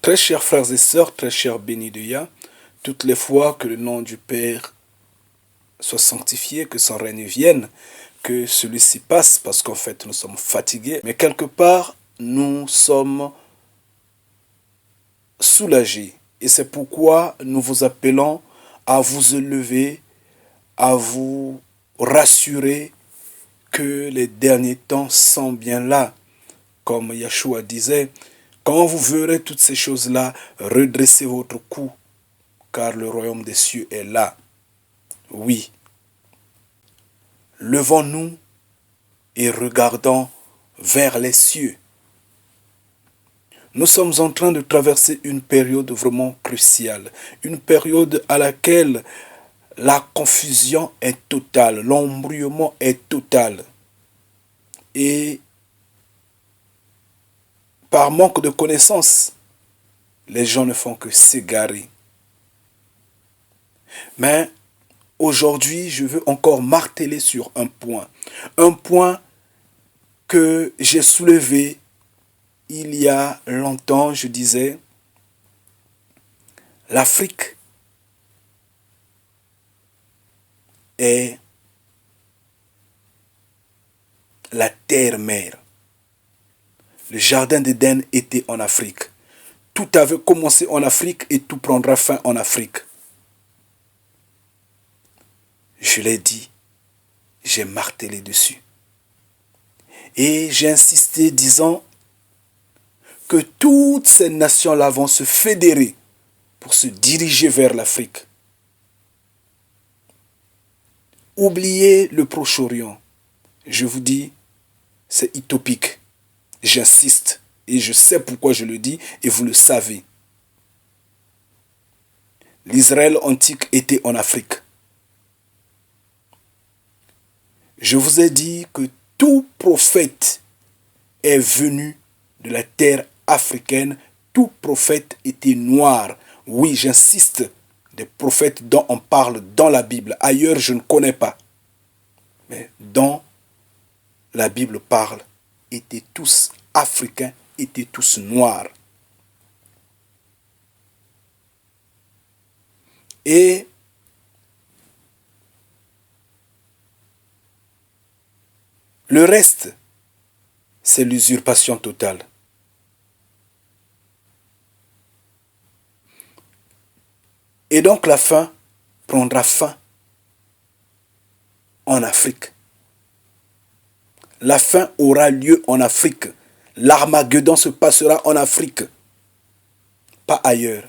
Très chers frères et sœurs, très chers bénis de Yah, toutes les fois que le nom du Père soit sanctifié, que son règne vienne, que celui-ci passe, parce qu'en fait nous sommes fatigués, mais quelque part nous sommes soulagés. Et c'est pourquoi nous vous appelons à vous élever, à vous rassurer que les derniers temps sont bien là. Comme Yeshua disait, quand vous verrez toutes ces choses-là, redressez votre cou, car le royaume des cieux est là. Oui, levons-nous et regardons vers les cieux. Nous sommes en train de traverser une période vraiment cruciale, une période à laquelle la confusion est totale, l'embrouillement est total. Et par manque de connaissances, les gens ne font que s'égarer. Mais aujourd'hui, je veux encore marteler sur un point que j'ai soulevé il y a longtemps. Je disais, l'Afrique est la terre-mère. Le jardin d'Éden était en Afrique. Tout avait commencé en Afrique et tout prendra fin en Afrique. Je l'ai dit, j'ai martelé dessus. Et j'ai insisté disant que toutes ces nations-là vont se fédérer pour se diriger vers l'Afrique. Oubliez le Proche-Orient. Je vous dis, c'est utopique. J'insiste et je sais pourquoi je le dis et vous le savez. L'Israël antique était en Afrique. Je vous ai dit que tout prophète est venu de la terre africaine. Tout prophète était noir. Oui, j'insiste, des prophètes dont on parle dans la Bible. Ailleurs, je ne connais pas. Mais dans la Bible parle, étaient tous africains, étaient tous noirs. Et le reste, c'est l'usurpation totale. Et donc la fin prendra fin en Afrique. La fin aura lieu en Afrique. L'Armageddon se passera en Afrique, pas ailleurs.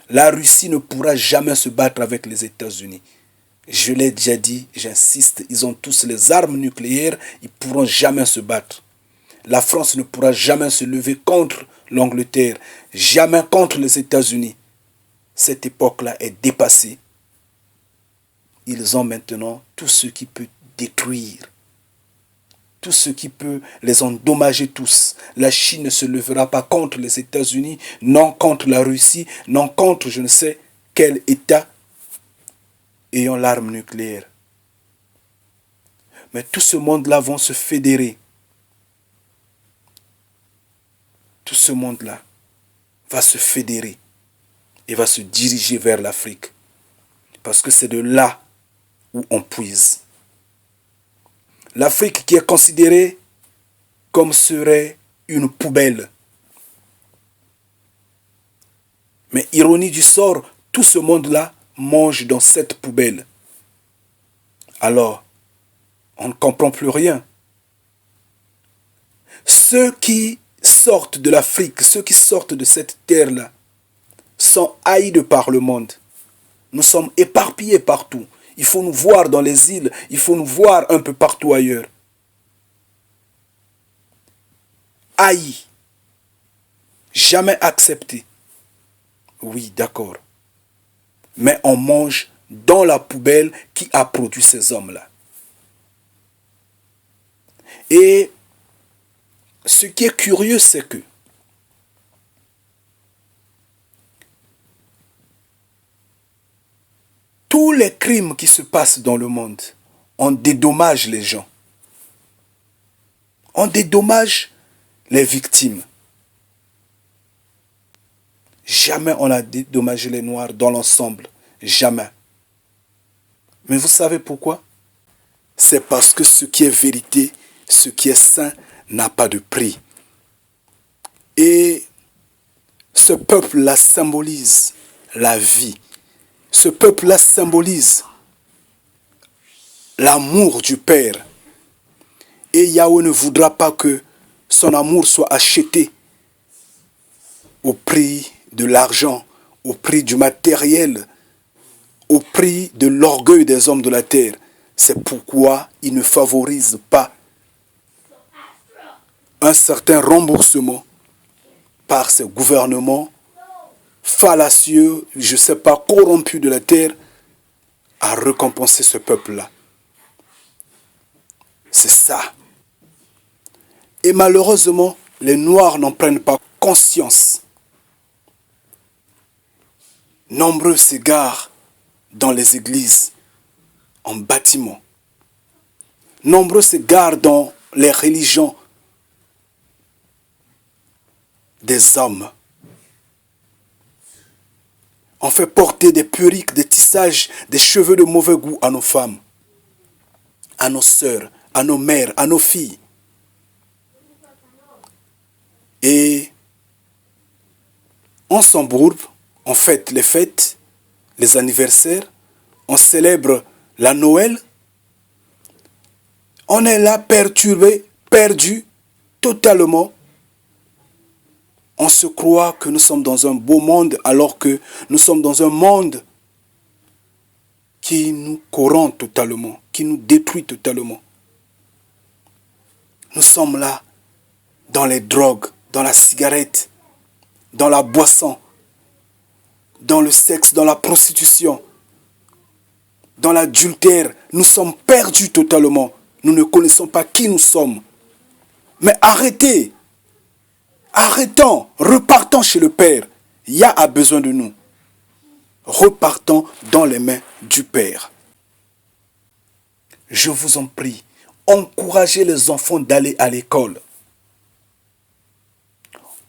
La Russie ne pourra jamais se battre avec les États-Unis. Je l'ai déjà dit, j'insiste, ils ont tous les armes nucléaires, ils ne pourront jamais se battre. La France ne pourra jamais se lever contre l'Angleterre, jamais contre les États-Unis. Cette époque-là est dépassée. Ils ont maintenant tout ce qui peut détruire, tout ce qui peut les endommager tous. La Chine ne se levera pas contre les États-Unis, non contre la Russie, non contre je ne sais quel État ayant l'arme nucléaire. Mais tout ce monde-là va se fédérer. Tout ce monde-là va se fédérer et va se diriger vers l'Afrique. Parce que c'est de là où on puise. L'Afrique qui est considérée comme serait une poubelle. Mais ironie du sort, tout ce monde-là mange dans cette poubelle. Alors, on ne comprend plus rien. Ceux qui sortent de l'Afrique, ceux qui sortent de cette terre-là, sont haïs de par le monde. Nous sommes éparpillés partout. Il faut nous voir dans les îles, il faut nous voir un peu partout ailleurs. Haïs. Jamais accepté. Oui, d'accord. Mais on mange dans la poubelle qui a produit ces hommes-là. Et ce qui est curieux, c'est que tous les crimes qui se passent dans le monde, on dédommage les gens. On dédommage les victimes. Jamais on a dédommagé les Noirs dans l'ensemble. Jamais. Mais vous savez pourquoi? C'est parce que ce qui est vérité, ce qui est saint, n'a pas de prix. Et ce peuple-là symbolise la vie. Ce peuple-là symbolise l'amour du Père. Et Yahweh ne voudra pas que son amour soit acheté au prix de l'argent, au prix du matériel, au prix de l'orgueil des hommes de la terre. C'est pourquoi il ne favorise pas un certain remboursement par ces gouvernements fallacieux, je ne sais pas, corrompus de la terre, à récompenser ce peuple-là. C'est ça. Et malheureusement, les Noirs n'en prennent pas conscience. Nombreux s'égarent dans les églises, en bâtiments. Nombreux s'égarent dans les religions des hommes. On fait porter des perruques, des tissages, des cheveux de mauvais goût à nos femmes, à nos sœurs, à nos mères, à nos filles. Et on s'embourbe, on fête les fêtes, les anniversaires, on célèbre la Noël. On est là perturbé, perdu, totalement. On se croit que nous sommes dans un beau monde alors que nous sommes dans un monde qui nous corrompt totalement, qui nous détruit totalement. Nous sommes là dans les drogues, dans la cigarette, dans la boisson, dans le sexe, dans la prostitution, dans l'adultère. Nous sommes perdus totalement. Nous ne connaissons pas qui nous sommes. Mais arrêtez! Arrêtons, repartons chez le Père. Yah a besoin de nous. Repartons dans les mains du Père. Je vous en prie, encouragez les enfants d'aller à l'école.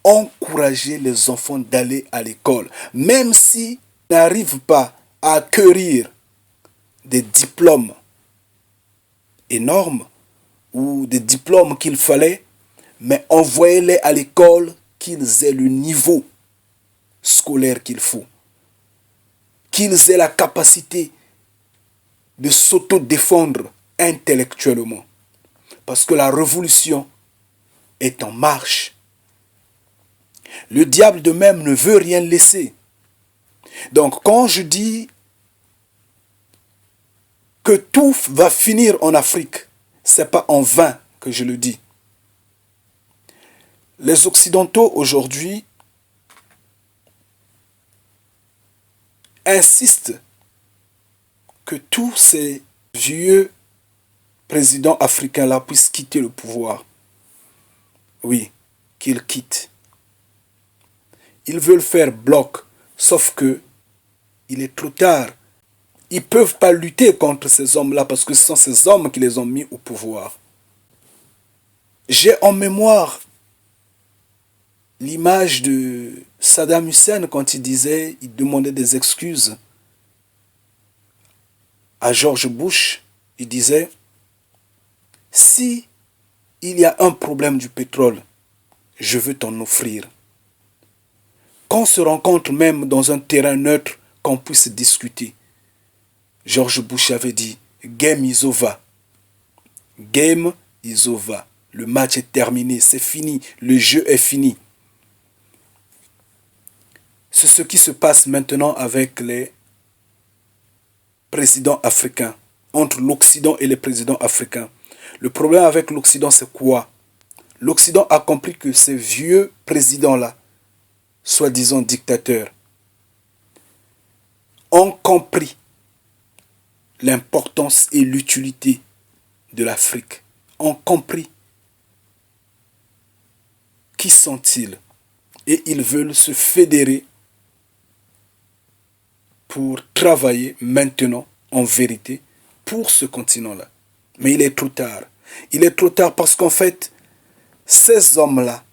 Encouragez les enfants d'aller à l'école. Même s'ils n'arrivent pas à acquérir des diplômes énormes ou des diplômes qu'il fallait, mais envoyez-les à l'école qu'ils aient le niveau scolaire qu'il faut. Qu'ils aient la capacité de s'auto-défendre intellectuellement. Parce que la révolution est en marche. Le diable de même ne veut rien laisser. Donc quand je dis que tout va finir en Afrique, ce n'est pas en vain que je le dis. Les Occidentaux aujourd'hui insistent que tous ces vieux présidents africains-là puissent quitter le pouvoir. Oui, qu'ils quittent. Ils veulent faire bloc, sauf que il est trop tard. Ils ne peuvent pas lutter contre ces hommes-là parce que ce sont ces hommes qui les ont mis au pouvoir. J'ai en mémoire l'image de Saddam Hussein quand il demandait des excuses à George Bush. Il disait, si il y a un problème du pétrole, je veux t'en offrir. Qu'on se rencontre même dans un terrain neutre, qu'on puisse discuter. George Bush avait dit, game is over. Game is over. Le match est terminé, c'est fini, le jeu est fini. C'est ce qui se passe maintenant avec les présidents africains, entre l'Occident et les présidents africains. Le problème avec l'Occident, c'est quoi? L'Occident a compris que ces vieux présidents-là, soi-disant dictateurs, ont compris l'importance et l'utilité de l'Afrique, ont compris qui sont-ils et ils veulent se fédérer pour travailler maintenant, en vérité, pour ce continent-là. Mais il est trop tard. Il est trop tard parce qu'en fait, ces hommes-là,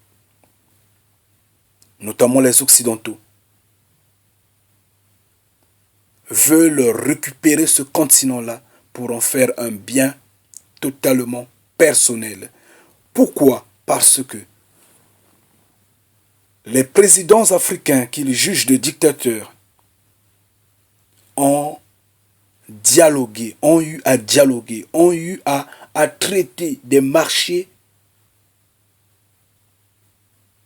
notamment les Occidentaux, veulent récupérer ce continent-là pour en faire un bien totalement personnel. Pourquoi? Parce que les présidents africains qu'ils jugent de dictateurs ont dialogué, ont eu à dialoguer, ont eu à traiter des marchés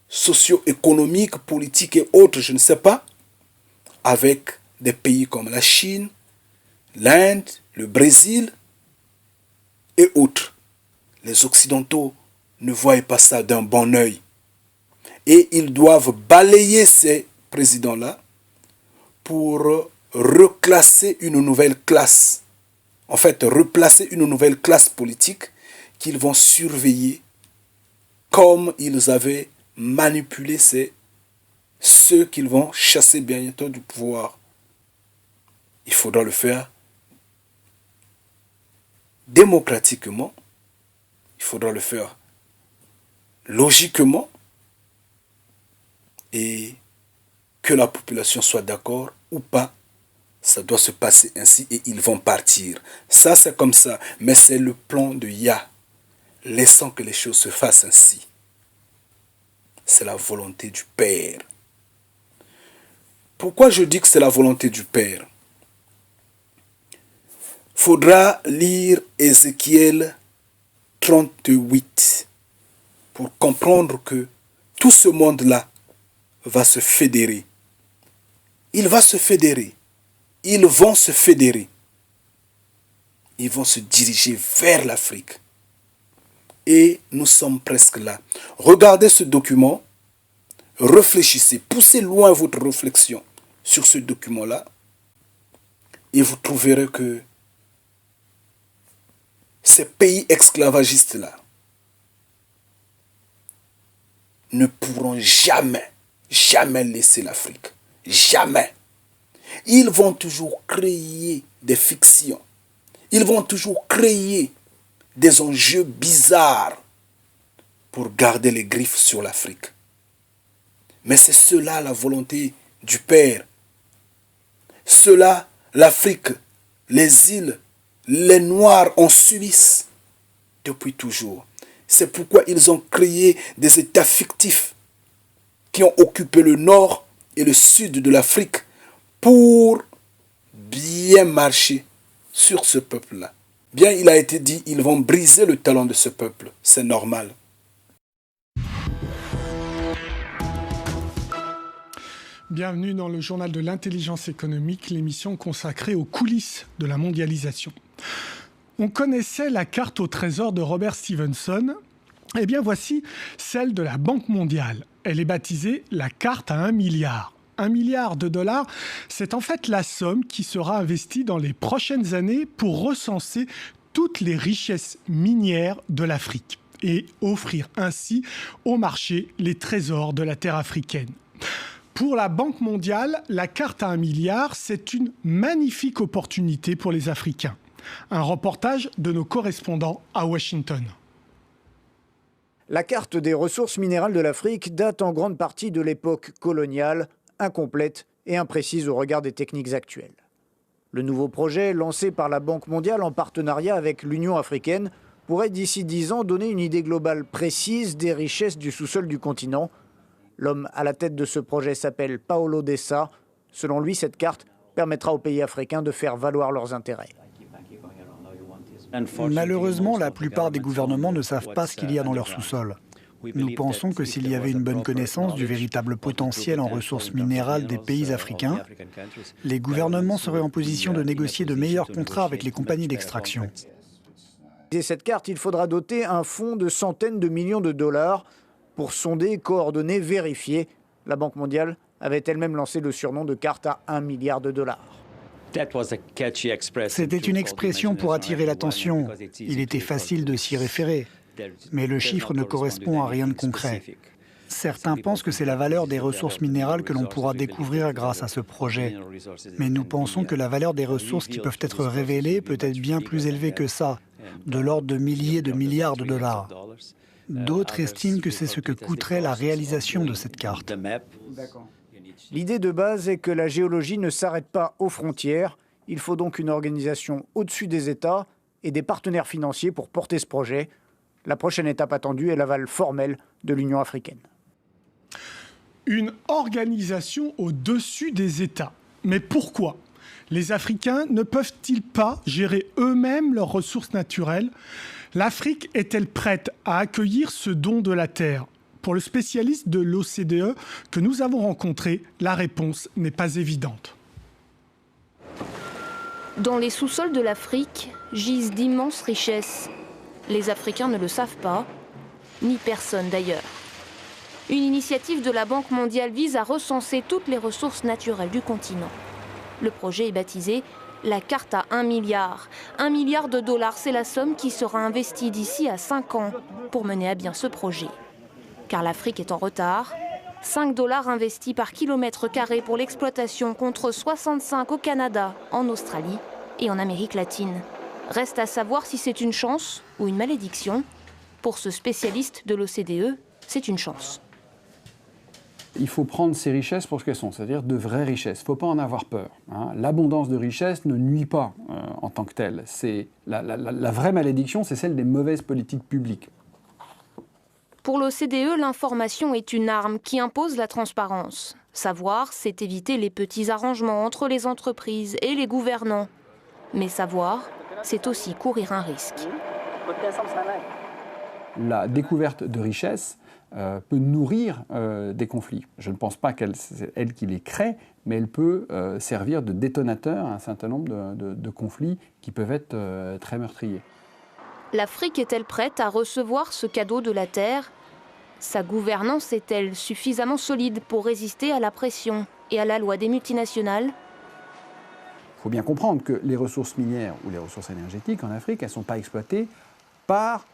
socio-économiques, politiques et autres, je ne sais pas, avec des pays comme la Chine, l'Inde, le Brésil et autres. Les Occidentaux ne voient pas ça d'un bon œil. Et ils doivent balayer ces présidents-là pour reclasser une nouvelle classe. En fait, replacer une nouvelle classe politique qu'ils vont surveiller comme ils avaient manipulé ceux qu'ils vont chasser bientôt du pouvoir. Il faudra le faire démocratiquement, il faudra le faire logiquement et que la population soit d'accord ou pas, ça doit se passer ainsi et ils vont partir. Ça, c'est comme ça, mais c'est le plan de Yah. Laissons que les choses se fassent ainsi. C'est la volonté du Père. Pourquoi je dis que c'est la volonté du Père? Faudra lire Ézéchiel 38 pour comprendre que tout ce monde-là va se fédérer. Il va se fédérer. Ils vont se fédérer. Ils vont se diriger vers l'Afrique. Et nous sommes presque là. Regardez ce document. Réfléchissez. Poussez loin votre réflexion sur ce document-là. Et vous trouverez que ces pays esclavagistes-là ne pourront jamais, jamais laisser l'Afrique. Jamais. Ils vont toujours créer des fictions. Ils vont toujours créer des enjeux bizarres pour garder les griffes sur l'Afrique. Mais c'est cela la volonté du Père. Cela, l'Afrique, les îles, les Noirs en Suisse, depuis toujours. C'est pourquoi ils ont créé des États fictifs qui ont occupé le nord et le sud de l'Afrique pour bien marcher sur ce peuple-là. Bien, il a été dit, ils vont briser le talon de ce peuple. C'est normal. Bienvenue dans le journal de l'intelligence économique, l'émission consacrée aux coulisses de la mondialisation. On connaissait la carte au trésor de Robert Stevenson. Eh bien, voici celle de la Banque mondiale. Elle est baptisée la carte à 1 milliard. 1 milliard de dollars, c'est en fait la somme qui sera investie dans les prochaines années pour recenser toutes les richesses minières de l'Afrique et offrir ainsi au marché les trésors de la terre africaine. Pour la Banque mondiale, la carte à 1 milliard, c'est une magnifique opportunité pour les Africains. Un reportage de nos correspondants à Washington. La carte des ressources minérales de l'Afrique date en grande partie de l'époque coloniale, incomplète et imprécise au regard des techniques actuelles. Le nouveau projet, lancé par la Banque mondiale en partenariat avec l'Union africaine, pourrait d'ici 10 ans donner une idée globale précise des richesses du sous-sol du continent. L'homme à la tête de ce projet s'appelle Paolo Dessa. Selon lui, cette carte permettra aux pays africains de faire valoir leurs intérêts. Malheureusement, la plupart des gouvernements ne savent pas ce qu'il y a dans leur sous-sol. Nous pensons que s'il y avait une bonne connaissance du véritable potentiel en ressources minérales des pays africains, les gouvernements seraient en position de négocier de meilleurs contrats avec les compagnies d'extraction. Dès cette carte, il faudra doter un fonds de centaines de millions de dollars pour sonder, coordonner, vérifier. La Banque mondiale avait elle-même lancé le surnom de carte à 1 milliard de dollars. C'était une expression pour attirer l'attention. Il était facile de s'y référer. Mais le chiffre ne correspond à rien de concret. Certains pensent que c'est la valeur des ressources minérales que l'on pourra découvrir grâce à ce projet. Mais nous pensons que la valeur des ressources qui peuvent être révélées peut être bien plus élevée que ça, de l'ordre de milliers de milliards de dollars. D'autres estiment que c'est ce que coûterait la réalisation de cette carte. L'idée de base est que la géologie ne s'arrête pas aux frontières. Il faut donc une organisation au-dessus des États et des partenaires financiers pour porter ce projet. La prochaine étape attendue est l'aval formel de l'Union africaine. Une organisation au-dessus des États. Mais pourquoi ? Les Africains ne peuvent-ils pas gérer eux-mêmes leurs ressources naturelles ? L'Afrique est-elle prête à accueillir ce don de la terre ? Pour le spécialiste de l'OCDE que nous avons rencontré, la réponse n'est pas évidente. Dans les sous-sols de l'Afrique gisent d'immenses richesses. Les Africains ne le savent pas, ni personne d'ailleurs. Une initiative de la Banque mondiale vise à recenser toutes les ressources naturelles du continent. Le projet est baptisé la carte à 1 milliard. 1 milliard de dollars, c'est la somme qui sera investie d'ici à 5 ans pour mener à bien ce projet. Car l'Afrique est en retard. 5 $ investis par kilomètre carré pour l'exploitation contre 65 au Canada, en Australie et en Amérique latine. Reste à savoir si c'est une chance ou une malédiction. Pour ce spécialiste de l'OCDE, c'est une chance. Il faut prendre ces richesses pour ce qu'elles sont, c'est-à-dire de vraies richesses. Il ne faut pas en avoir peur. L'abondance de richesses ne nuit pas en tant que telle. La vraie malédiction, c'est celle des mauvaises politiques publiques. Pour l'OCDE, l'information est une arme qui impose la transparence. Savoir, c'est éviter les petits arrangements entre les entreprises et les gouvernants. Mais savoir, c'est aussi courir un risque. La découverte de richesses peut nourrir des conflits. Je ne pense pas c'est elle qui les crée, mais elle peut servir de détonateur à un certain nombre de conflits qui peuvent être très meurtriers. L'Afrique est-elle prête à recevoir ce cadeau de la terre ? Sa gouvernance est-elle suffisamment solide pour résister à la pression et à la loi des multinationales ? Il faut bien comprendre que les ressources minières ou les ressources énergétiques en Afrique, elles ne sont pas exploitées par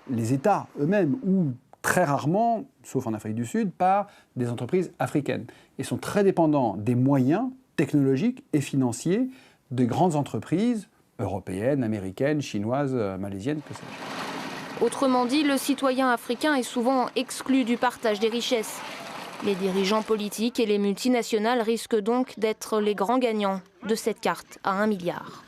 les États eux-mêmes ou très rarement, sauf en Afrique du Sud, par des entreprises africaines. Ils sont très dépendants des moyens technologiques et financiers de grandes entreprises européennes, américaines, chinoises, malaisiennes, que sais-je. Autrement dit, le citoyen africain est souvent exclu du partage des richesses. Les dirigeants politiques et les multinationales risquent donc d'être les grands gagnants de cette carte à 1 milliard.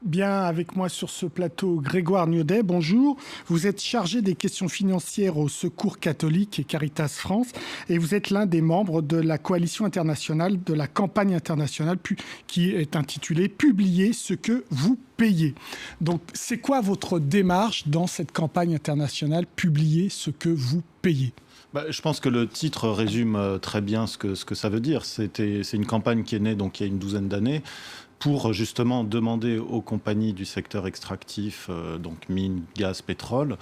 Bien, avec moi sur ce plateau, Grégoire Niodet, bonjour. Vous êtes chargé des questions financières au Secours catholique et Caritas France et vous êtes l'un des membres de la coalition internationale, de la campagne internationale qui est intitulée « Publiez ce que vous payez ». Donc, c'est quoi votre démarche dans cette campagne internationale « Publiez ce que vous payez » ? Je pense que le titre résume très bien ce que ça veut dire. C'est une campagne qui est née donc, il y a une douzaine d'années pour justement demander aux compagnies du secteur extractif, donc mines, gaz, pétrole,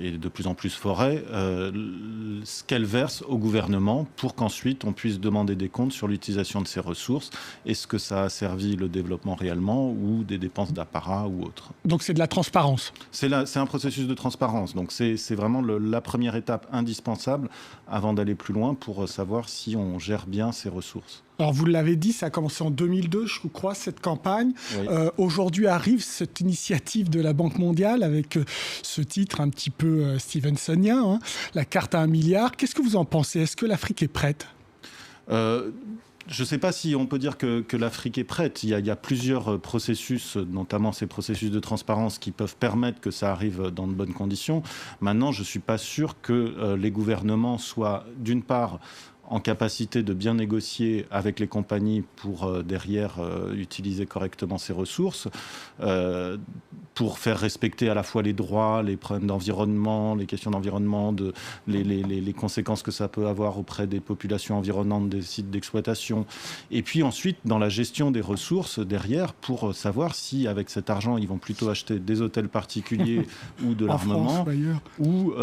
et de plus en plus forêt, ce qu'elles versent au gouvernement pour qu'ensuite on puisse demander des comptes sur l'utilisation de ces ressources. Est-ce que ça a servi le développement réellement ou des dépenses d'apparat ou autre. Donc c'est de la transparence. C'est un processus de transparence. Donc c'est vraiment la première étape indispensable avant d'aller plus loin pour savoir si on gère bien ces ressources. Alors vous l'avez dit, ça a commencé en 2002, je crois, cette campagne. Oui. Aujourd'hui arrive cette initiative de la Banque mondiale avec ce titre un petit peu Stevensonien, la carte à 1 milliard. Qu'est-ce que vous en pensez ? Est-ce que l'Afrique est prête ? Je ne sais pas si on peut dire que l'Afrique est prête. Il y a plusieurs processus, notamment ces processus de transparence qui peuvent permettre que ça arrive dans de bonnes conditions. Maintenant, je ne suis pas sûr que les gouvernements soient, d'une part, en capacité de bien négocier avec les compagnies pour derrière utiliser correctement ces ressources, pour faire respecter à la fois les droits, les problèmes d'environnement, les questions d'environnement, les conséquences que ça peut avoir auprès des populations environnantes des sites d'exploitation. Et puis ensuite, dans la gestion des ressources derrière, pour savoir si avec cet argent, ils vont plutôt acheter des hôtels particuliers ou de l'armement, ou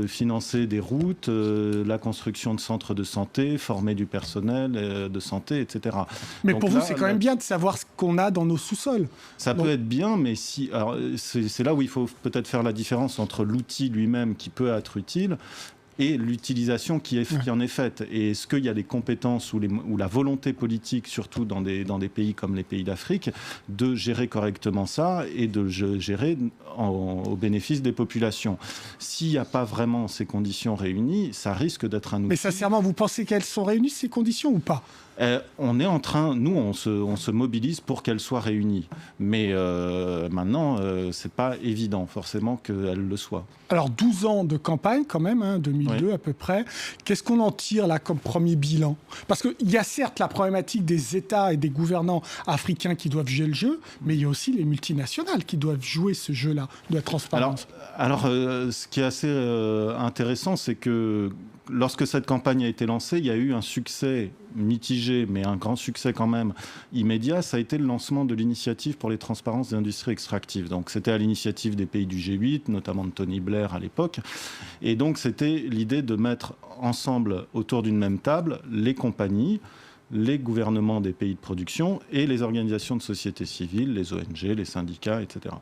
financer des routes, la construction de centres de santé, former du personnel de santé, etc. Mais donc pour vous, c'est quand même bien de savoir ce qu'on a dans nos sous-sols. Ça peut être bien, mais si... Alors, c'est là où il faut peut-être faire la différence entre l'outil lui-même qui peut être utile et l'utilisation qui en est faite. Et est-ce qu'il y a les compétences ou la volonté politique, surtout dans des pays comme les pays d'Afrique, de gérer correctement ça et de gérer au bénéfice des populations. S'il n'y a pas vraiment ces conditions réunies, ça risque d'être un outil... Mais sincèrement, vous pensez qu'elles sont réunies, ces conditions, ou pas ? On est en train, nous, on se mobilise pour qu'elle soit réunie. Mais maintenant, c'est pas évident, forcément, qu'elle le soit. Alors, 12 ans de campagne, quand même, 2002 à peu près. Qu'est-ce qu'on en tire, là, comme premier bilan ? Parce qu'il y a certes la problématique des États et des gouvernants africains qui doivent jouer le jeu, mais il y a aussi les multinationales qui doivent jouer ce jeu-là de la transparence. Alors, ce qui est assez intéressant, c'est que lorsque cette campagne a été lancée, il y a eu un succès mitigé, mais un grand succès quand même immédiat. Ça a été le lancement de l'initiative pour les transparences des industries extractives. Donc, c'était à l'initiative des pays du G8, notamment de Tony Blair à l'époque. Et donc, c'était l'idée de mettre ensemble, autour d'une même table, les compagnies, les gouvernements des pays de production et les organisations de société civile, les ONG, les syndicats, etc.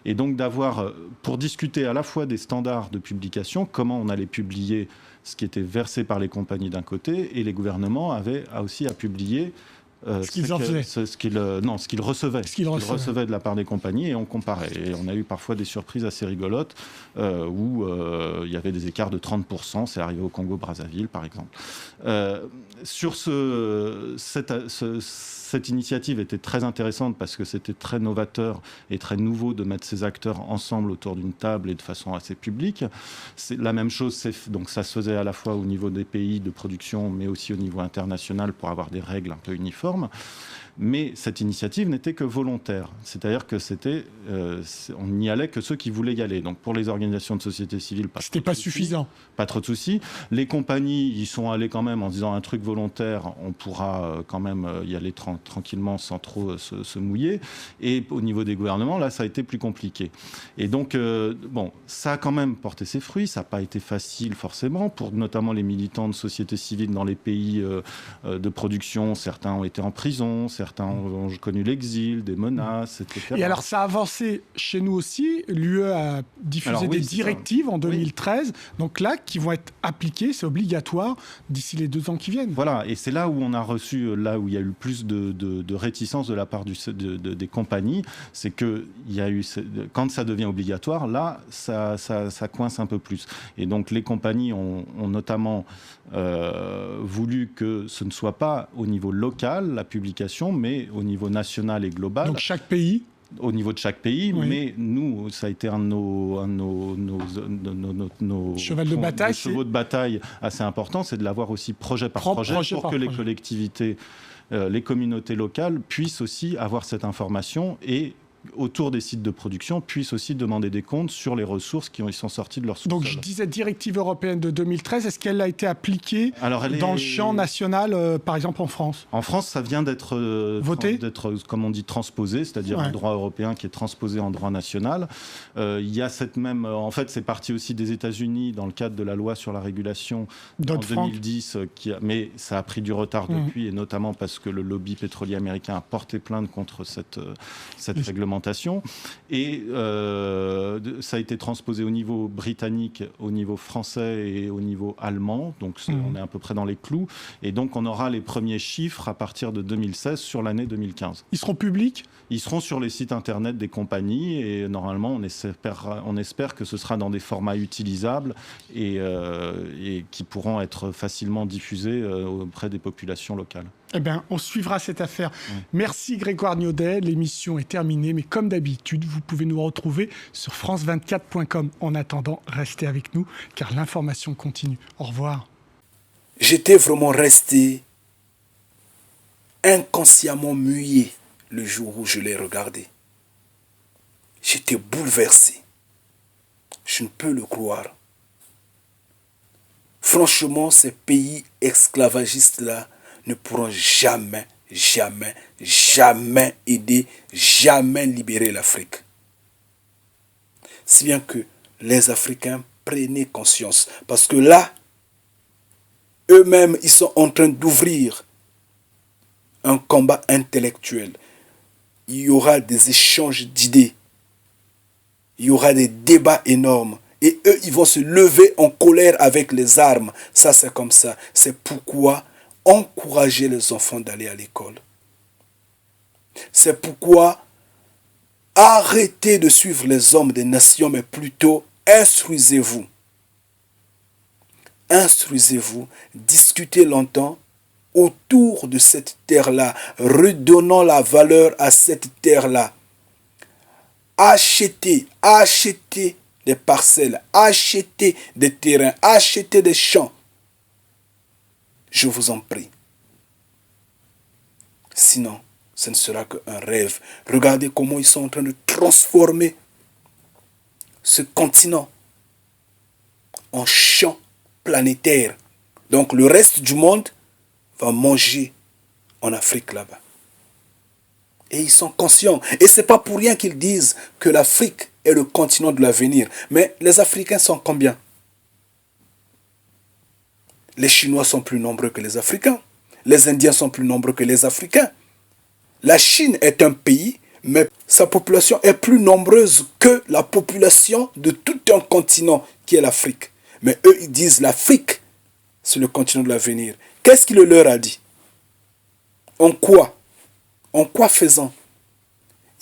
Et donc d'avoir, pour discuter à la fois des standards de publication, comment on allait publier ce qui était versé par les compagnies d'un côté, et les gouvernements avaient aussi à publier ce qu'ils recevaient. Ce qu'ils recevaient de la part des compagnies, et on comparait. Et on a eu parfois des surprises assez rigolotes où il y avait des écarts de 30%. C'est arrivé au Congo-Brazzaville, par exemple. Sur cette initiative était très intéressante parce que c'était très novateur et très nouveau de mettre ces acteurs ensemble autour d'une table et de façon assez publique. C'est la même chose, donc ça se faisait à la fois au niveau des pays de production, mais aussi au niveau international pour avoir des règles un peu uniformes. Mais cette initiative n'était que volontaire. C'est-à-dire que on n'y allait que ceux qui voulaient y aller. Donc pour les organisations de société civile, c'était pas suffisant. Pas trop de soucis. Les compagnies y sont allées quand même en disant un truc volontaire, on pourra quand même y aller tranquillement sans trop se mouiller. Et au niveau des gouvernements, là, ça a été plus compliqué. Et donc, ça a quand même porté ses fruits. Ça n'a pas été facile forcément pour notamment les militants de société civile dans les pays de production. Certains ont été en prison, certains ont connu l'exil, des menaces, etc. Et alors, ça a avancé chez nous aussi. L'UE a diffusé des directives en 2013, donc là, qui vont être appliquées, c'est obligatoire, d'ici les 2 ans qui viennent. Voilà, et c'est là où on a reçu, là où il y a eu plus de réticence de la part des compagnies, c'est que quand ça devient obligatoire, là, ça coince un peu plus. Et donc, les compagnies ont notamment voulu que ce ne soit pas au niveau local, la publication, mais au niveau national et global. Donc chaque pays ? Au niveau de chaque pays, oui. Mais nous, ça a été un de nos chevaux de bataille assez important, c'est de l'avoir aussi projet par projet pour que les collectivités, les communautés locales puissent aussi avoir cette information et autour des sites de production, puissent aussi demander des comptes sur les ressources qui sont sorties de leur sous-sol. Donc je disais directive européenne de 2013, est-ce qu'elle a été appliquée dans le champ national, par exemple en France ? En France, ça vient d'être comme on dit, transposé, c'est-à-dire un droit européen qui est transposé en droit national. Il y a en fait, c'est parti aussi des États-Unis dans le cadre de la loi sur la régulation en 2010, mais ça a pris du retard depuis, et notamment parce que le lobby pétrolier américain a porté plainte contre cette réglementation. Et ça a été transposé au niveau britannique, au niveau français et au niveau allemand. Donc on est à peu près dans les clous. Et donc on aura les premiers chiffres à partir de 2016 sur l'année 2015. Ils seront publics ? Ils seront sur les sites internet des compagnies et normalement on espère que ce sera dans des formats utilisables et qui pourront être facilement diffusés auprès des populations locales. Eh bien, on suivra cette affaire. Merci Grégoire Niaudet. L'émission est terminée, mais comme d'habitude, vous pouvez nous retrouver sur france24.com. En attendant, restez avec nous, car l'information continue. Au revoir. J'étais vraiment resté inconsciemment muet le jour où je l'ai regardé. J'étais bouleversé. Je ne peux le croire. Franchement, ces pays esclavagistes-là ne pourront jamais aider, jamais libérer l'Afrique. Si bien que les Africains prenaient conscience. Parce que là, eux-mêmes, ils sont en train d'ouvrir un combat intellectuel. Il y aura des échanges d'idées. Il y aura des débats énormes. Et eux, ils vont se lever en colère avec les armes. Ça, c'est comme ça. C'est pourquoi encourager les enfants d'aller à l'école. C'est pourquoi arrêtez de suivre les hommes des nations, mais plutôt instruisez-vous. Instruisez-vous, discutez longtemps autour de cette terre-là, redonnons la valeur à cette terre-là. Achetez des parcelles, achetez des terrains, achetez des champs. Je vous en prie. Sinon, ce ne sera qu'un rêve. Regardez comment ils sont en train de transformer ce continent en champ planétaire. Donc le reste du monde va manger en Afrique là-bas. Et ils sont conscients. Et ce n'est pas pour rien qu'ils disent que l'Afrique est le continent de l'avenir. Mais les Africains sont combien? Les Chinois sont plus nombreux que les Africains. Les Indiens sont plus nombreux que les Africains. La Chine est un pays, mais sa population est plus nombreuse que la population de tout un continent qui est l'Afrique. Mais eux, ils disent l'Afrique, c'est le continent de l'avenir. Qu'est-ce qu'il leur a dit? En quoi? En quoi faisant?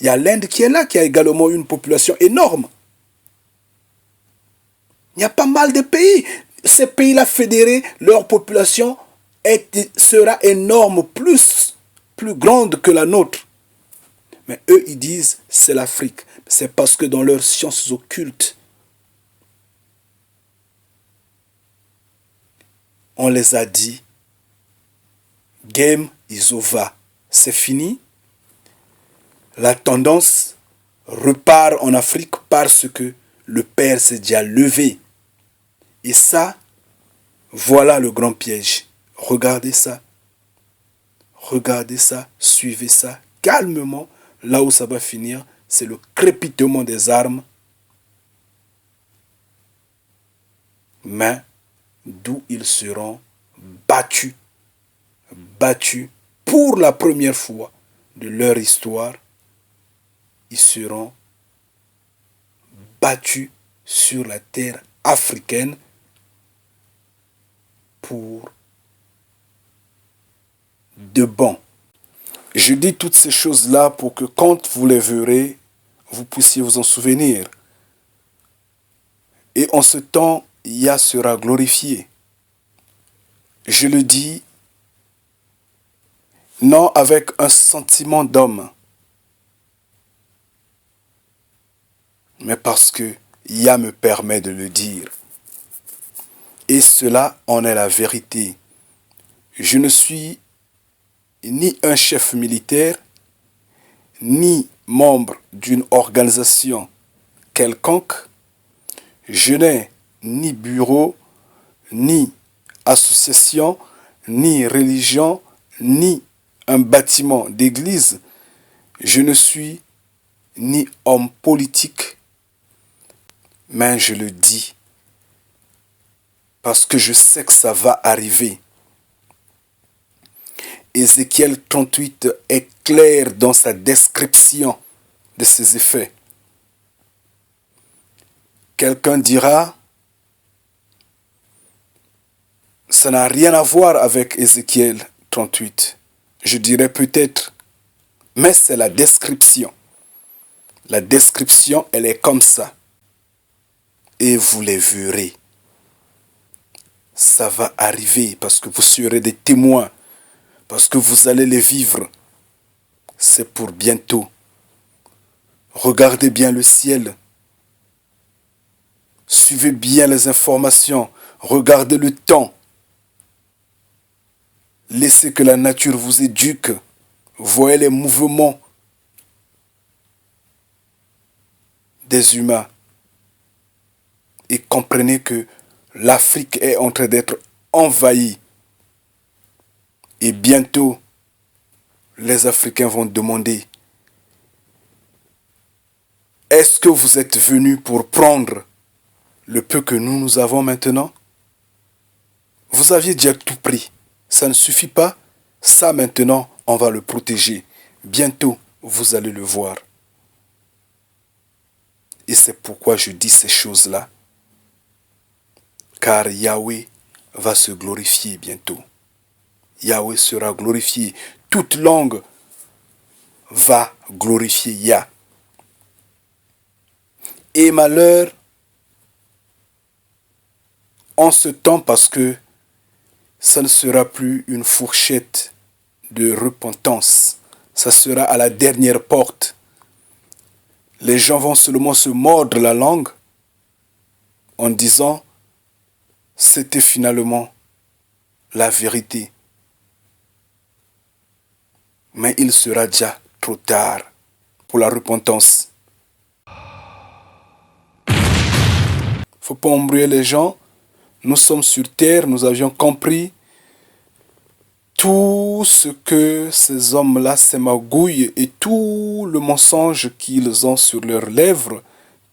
Il y a l'Inde qui est là, qui a également une population énorme. Il y a pas mal de pays. Ces pays-là fédérés, leur population sera énorme, plus grande que la nôtre. Mais eux, ils disent, c'est l'Afrique. C'est parce que dans leurs sciences occultes, on les a dit, game is over. C'est fini. La tendance repart en Afrique parce que le Père s'est déjà levé. Et ça, voilà le grand piège. Regardez ça. Regardez ça, suivez ça calmement. Là où ça va finir, c'est le crépitement des armes. Mais d'où ils seront battus pour la première fois de leur histoire. Ils seront battus sur la terre africaine pour de bon. Je dis toutes ces choses-là pour que quand vous les verrez, vous puissiez vous en souvenir. Et en ce temps, Yah sera glorifié. Je le dis, non avec un sentiment d'homme, mais parce que Yah me permet de le dire. Et cela en est la vérité. Je ne suis ni un chef militaire, ni membre d'une organisation quelconque. Je n'ai ni bureau, ni association, ni religion, ni un bâtiment d'église. Je ne suis ni homme politique, mais je le dis parce que je sais que ça va arriver. Ézéchiel 38 est clair dans sa description de ces effets. Quelqu'un dira, ça n'a rien à voir avec Ézéchiel 38. Je dirais peut-être, mais c'est la description. La description, elle est comme ça. Et vous les verrez. Ça va arriver parce que vous serez des témoins. Parce que vous allez les vivre. C'est pour bientôt. Regardez bien le ciel. Suivez bien les informations. Regardez le temps. Laissez que la nature vous éduque. Voyez les mouvements des humains. Et comprenez que l'Afrique est en train d'être envahie. Et bientôt, les Africains vont demander, est-ce que vous êtes venus pour prendre le peu que nous avons maintenant? Vous aviez déjà tout pris. Ça ne suffit pas. Ça maintenant, on va le protéger. Bientôt, vous allez le voir. Et c'est pourquoi je dis ces choses-là. Car Yahweh va se glorifier bientôt. Yahweh sera glorifié. Toute langue va glorifier Yah. Et malheur en ce temps parce que ça ne sera plus une fourchette de repentance. Ça sera à la dernière porte. Les gens vont seulement se mordre la langue en disant « c'était finalement la vérité ». Mais il sera déjà trop tard pour la repentance. Faut pas embrouiller les gens. Nous sommes sur terre, nous avions compris tout ce que ces hommes-là s'émagouillent et tout le mensonge qu'ils ont sur leurs lèvres,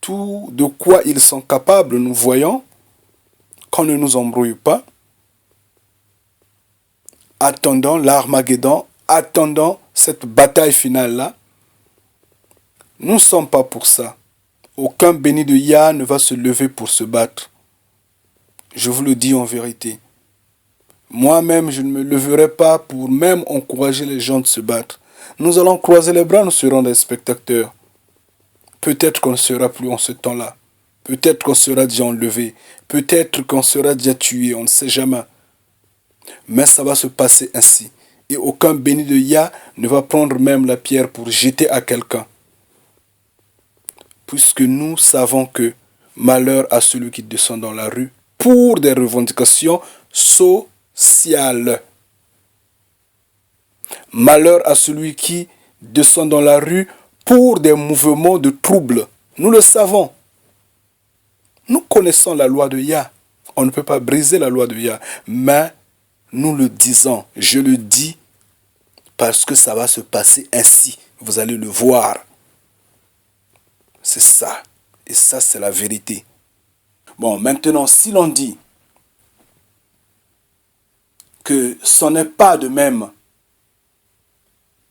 tout de quoi ils sont capables, nous voyons, qu'on ne nous embrouille pas. Attendons l'Armageddon, attendons cette bataille finale-là. Nous ne sommes pas pour ça. Aucun béni de Yah ne va se lever pour se battre. Je vous le dis en vérité. Moi-même, je ne me leverai pas pour même encourager les gens de se battre. Nous allons croiser les bras, nous serons des spectateurs. Peut-être qu'on ne sera plus en ce temps-là. Peut-être qu'on sera déjà enlevé. Peut-être qu'on sera déjà tué, on ne sait jamais. Mais ça va se passer ainsi. Et aucun béni de Yah ne va prendre même la pierre pour jeter à quelqu'un. Puisque nous savons que malheur à celui qui descend dans la rue pour des revendications sociales. Malheur à celui qui descend dans la rue pour des mouvements de troubles. Nous le savons. Nous connaissons la loi de Yah. On ne peut pas briser la loi de Yah. Mais nous le disons, je le dis, parce que ça va se passer ainsi. Vous allez le voir. C'est ça. Et ça, c'est la vérité. Bon, maintenant, si l'on dit que ce n'est pas de même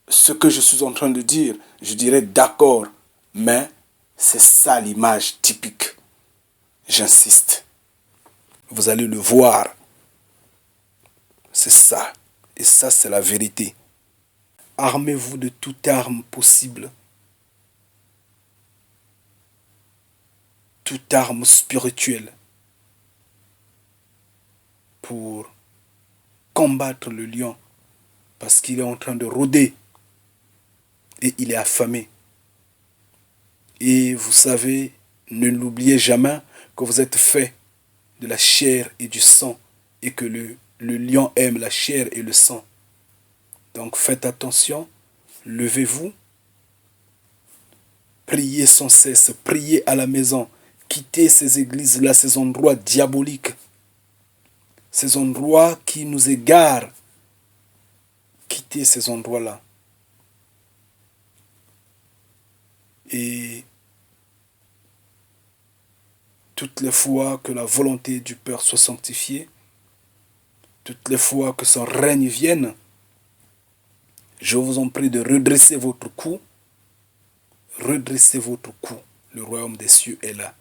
ce que je suis en train de dire, je dirais d'accord, mais c'est ça l'image typique. J'insiste. Vous allez le voir. C'est ça. Et ça, c'est la vérité. Armez-vous de toute arme possible. Toute arme spirituelle pour combattre le lion parce qu'il est en train de rôder et il est affamé. Et vous savez, ne l'oubliez jamais que vous êtes fait de la chair et du sang et que le lion aime la chair et le sang. Donc faites attention, levez-vous, priez sans cesse, priez à la maison. Quittez ces églises-là, ces endroits diaboliques, ces endroits qui nous égarent. Quittez ces endroits-là. Et toutes les fois que la volonté du Père soit sanctifiée, toutes les fois que son règne vienne, je vous en prie de redresser votre cou. Redressez votre cou. Le royaume des cieux est là.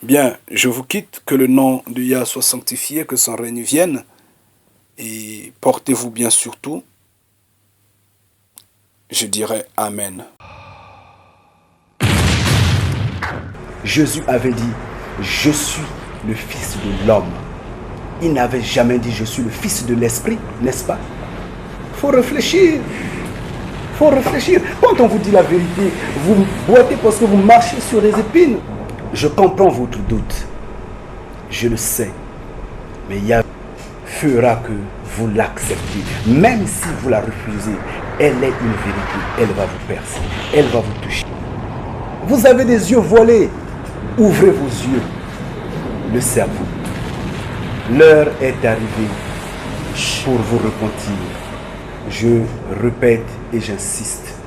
Bien, je vous quitte, que le nom de Yah soit sanctifié, que son règne vienne, et portez-vous bien surtout. Je dirais Amen. Jésus avait dit, je suis le Fils de l'homme. Il n'avait jamais dit, je suis le Fils de l'Esprit, n'est-ce pas? Faut réfléchir. Faut réfléchir. Quand on vous dit la vérité, vous boitez parce que vous marchez sur des épines. Je comprends votre doute. Je le sais. Mais Yah fera que vous l'acceptez. Même si vous la refusez, elle est une vérité. Elle va vous percer. Elle va vous toucher. Vous avez des yeux voilés. Ouvrez vos yeux. Le cerveau. L'heure est arrivée pour vous repentir. Je répète et j'insiste.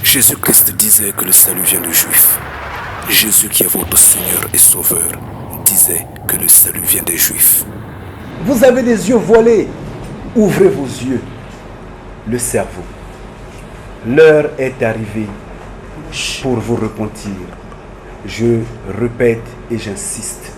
Jésus-Christ disait que le salut vient des Juifs. Jésus qui est votre Seigneur et Sauveur disait que le salut vient des Juifs. Vous avez des yeux voilés. Ouvrez vos yeux. Le cerveau. L'heure est arrivée pour vous repentir. Je répète et j'insiste.